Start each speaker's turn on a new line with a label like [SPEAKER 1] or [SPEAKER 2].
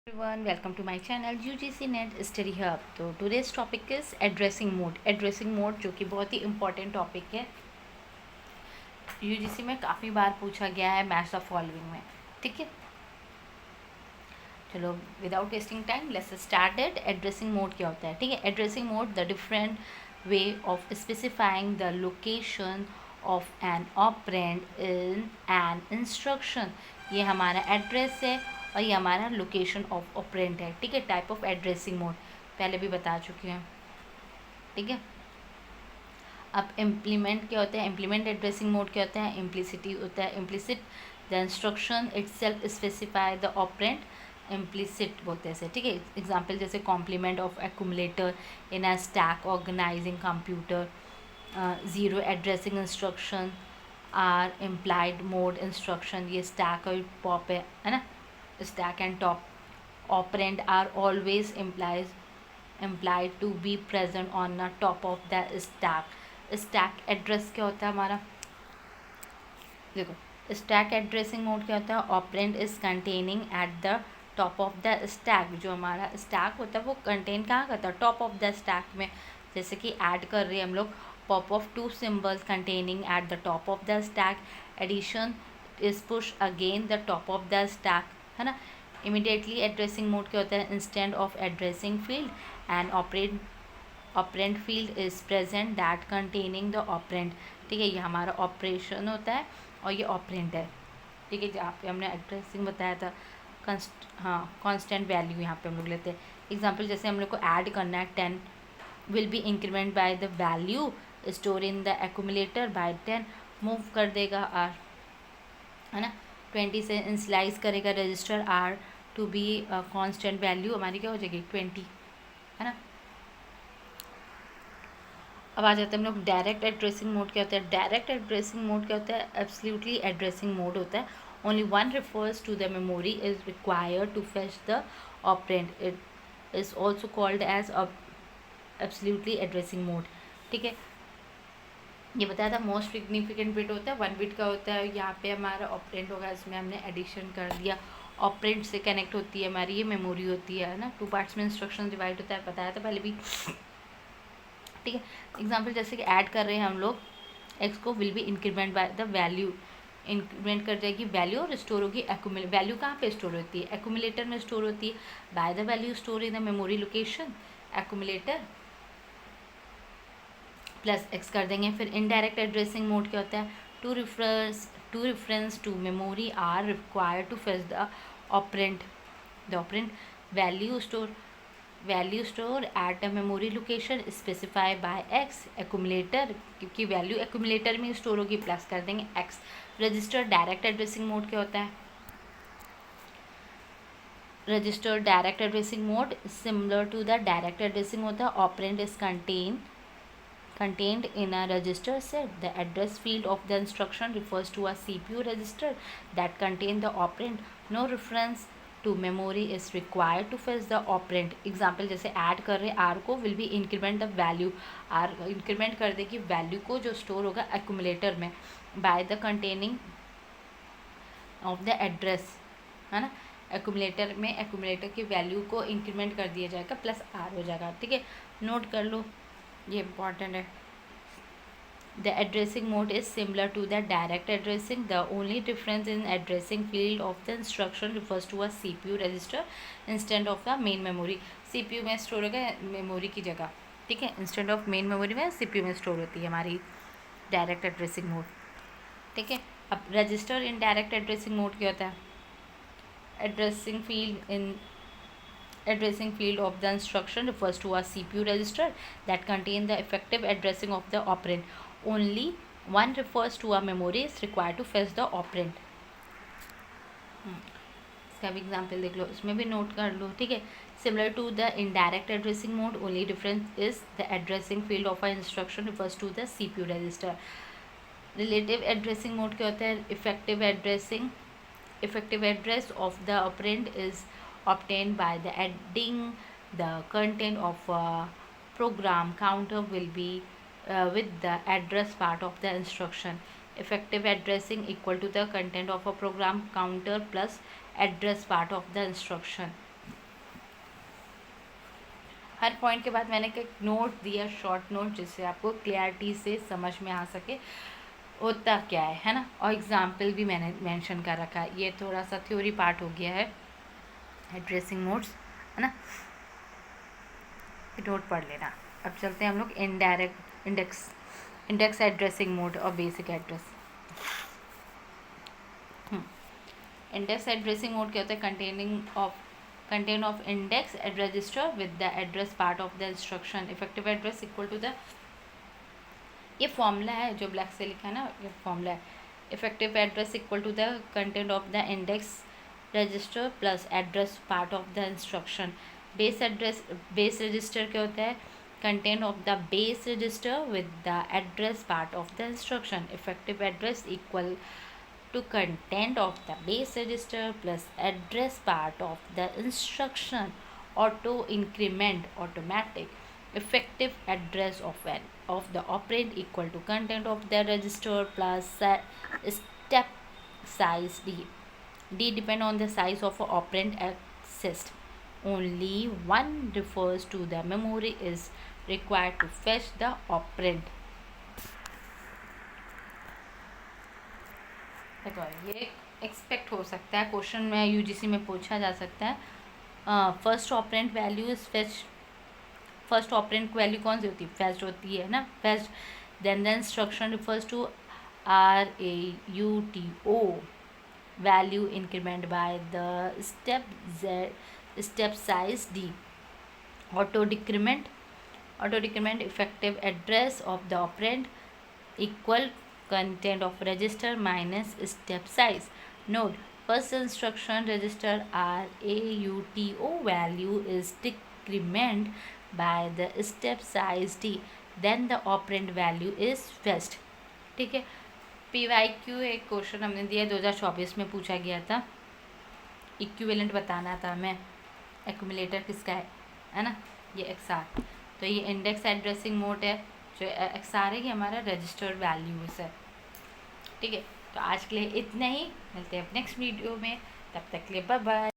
[SPEAKER 1] Everyone, welcome to my channel UGC Net Study Hub. तो today's topic is addressing mode. Addressing mode जो कि बहुत ही important topic है, UGC में काफ़ी बार पूछा गया है मैच द फॉलोइंग में. ठीक है, चलो without wasting time let's start it. Addressing mode क्या होता है? ठीक है, addressing mode the different way of specifying the location of an operand in an instruction. ये हमारा एड्रेस है और ये हमारा लोकेशन ऑफ ऑपरेंड है. ठीक है, टाइप ऑफ एड्रेसिंग मोड पहले भी बता चुकी हैं. ठीक है, अब इम्प्लीमेंट क्या होता है? इम्प्लीमेंट एड्रेसिंग मोड क्या होता है? इम्प्लिसिटी होता है. Implicit the instruction itself specify the operand. Implicit बोलते हैं. ठीक है, एग्जाम्पल जैसे complement of accumulator in a stack organizing computer. Zero addressing instruction or implied mode instruction. ये स्टैक और पॉप है ना, stack and top. Operand are always implied to be present on the top of the stack. Stack address क्या होता है हमारा? देखो, stack addressing mode क्या होता है? Operand is containing at the top of the stack. जो हमारा स्टैक होता है वो कंटेन कहाँ करता है? टॉप ऑफ द स्टैक में. जैसे कि ऐड कर रहे हैं हम लोग pop off two symbols containing at the top of the stack. Addition is push again the top of the stack, है ना. इमीडिएटली एड्रेसिंग मोड क्या होता है? Instant of addressing field and operand field is present that containing the operand. ठीक है, ये हमारा operation होता है और ये ऑपरेंड है. ठीक है, जहाँ पे हमने एड्रेसिंग बताया था कांस्टेंट वैल्यू यहाँ पे हम लोग लेते हैं. एग्जांपल जैसे हम लोग को ऐड करना है 10 will be increment by the value store in the accumulator by 10. Move कर देगा आर, है ना. 20 से इंस्लाइज करेगा register R to be constant value हमारी क्या हो जाएगी? 20, है ना. अब आ जाते हैं हम लोग डायरेक्ट एड्रेसिंग मोड क्या होता है? डायरेक्ट एड्रेसिंग मोड क्या होता है? एब्सोल्युटली एड्रेसिंग मोड होता है. Only one refers to the memory is required to fetch the operand. It is also called as absolutely addressing mode. ठीक है, ये बताया था मोस्ट सिग्निफिकेंट बिट होता है 1 बिट का होता है. यहाँ पे हमारा ऑपरेंड होगा, इसमें हमने एडिशन कर दिया. ऑपरेंड से कनेक्ट होती है हमारी ये मेमोरी होती है ना. 2 पार्ट्स में इंस्ट्रक्शन डिवाइड होता है, बताया था पहले भी. ठीक है, एग्जाम्पल जैसे कि ऐड कर रहे हैं हम लोग एक्स को, will be increment by the value. Increment कर जाएगी वैल्यू और स्टोर होगी एक्यूमुलेटर. वैल्यू कहाँ पे स्टोर होती है? एक्यूमुलेटर में स्टोर होती है. By the value store in the memory location accumulator plus X कर देंगे. फिर इनडायरेक्ट एड्रेसिंग मोड क्या होता है? Two reference to memory are required to fetch the operand. The operand value store at a memory location specify by X. Accumulator, क्योंकि value accumulator में store होगी, plus कर देंगे X. Register direct addressing mode क्या होता है? Register direct addressing mode similar to the direct addressing होता है. Operand is contained in a register set. The address field of the instruction refers to a CPU register that contain the operand. No reference to memory is required to fetch the operand. Example जैसे add कर रहे R को, will be increment the value. R increment कर देगी value को जो store होगा accumulator में by the containing of the address, है ना. एक्यूमुलेटर में एक्यूमुलेटर की वैल्यू को इंक्रीमेंट कर दिया जाएगा, प्लस R हो जाएगा. ठीक है, नोट कर लो, ये इम्पॉर्टेंट है. The addressing mode is similar to the direct addressing. The only difference in addressing field of the instruction refers to a CPU register instead of the main memory. CPU में store होगा memory की जगह. ठीक है, instant of main memory में CPU में store होती है हमारी डायरेक्ट एड्रेसिंग मोड. ठीक है, अब register in direct addressing mode क्या होता है? Addressing field of the instruction refers to a CPU register that contain the effective addressing of the operand. Only one refers to a memory is required to fetch the operand. इसका भी example देख लो, इसमें भी note कर लो. ठीक है, similar to the indirect addressing mode, only difference is the addressing field of a instruction refers to the CPU register. Relative addressing mode क्या होता है? effective address of the operand is obtained by the adding the content of a program counter will be with the address part of the instruction. Effective addressing equal to the content of a program counter plus address part of the instruction. Her point के बाद मैंने एक note दिया, short note, जिससे आपको clarity से समझ में आ सके होता क्या है ना। और एग्जाम्पल भी मैंने मेंशन कर रखा है। ये थोड़ा सा थ्योरी पार्ट हो गया है एड्रेसिंग मोड्स, है ना, नोट पढ़ लेना। अब चलते हैं हम लोग इनडायरेक्ट इंडेक्स एड्रेसिंग मोड और basic address. Index addressing mode क्या होता है? Content of index at register with the address part of the instruction. Effective address equal to the, ये फॉर्मूला है जो ब्लैक से लिखा है ना, ये फॉर्मूला है। Effective address equal to the content of the index register plus address part of the instruction. Base register क्या होता है? Content of the base register with the address part of the instruction. Effective address equal to content of the base register plus address part of the instruction. Auto increment automatic. Effective address of the operand equal to content of the register plus step size d. D depend on the size of operand accessed. Only one refers to the memory is required to fetch the operand. देखो ये expect हो सकता है, question में UGC में पूछा जा सकता है। First operand value is fetch. First operand value कौन सी होती है? फेच्ड होती है ना, fetched. Then the instruction refers to RAUTO value increment by the step size D. Auto decrement effective address of the operand equal content of register minus step size. Note: first instruction register RAUTO value is decrement by the step size D. Then the operand value is fetched. ठीक है। PYQ एक question हमने दिया 2024 में पूछा गया था। Equivalent बताना था हमें, एक्यूमुलेटर किसका है ना, ये XR। तो ये इंडेक्स एड्रेसिंग मोड है, जो XR है, ये हमारा रजिस्टर्ड वैल्यूज है। ठीक है, तो आज के लिए इतना ही, मिलते हैं नेक्स्ट वीडियो में, तब तक के लिए बाय बाय।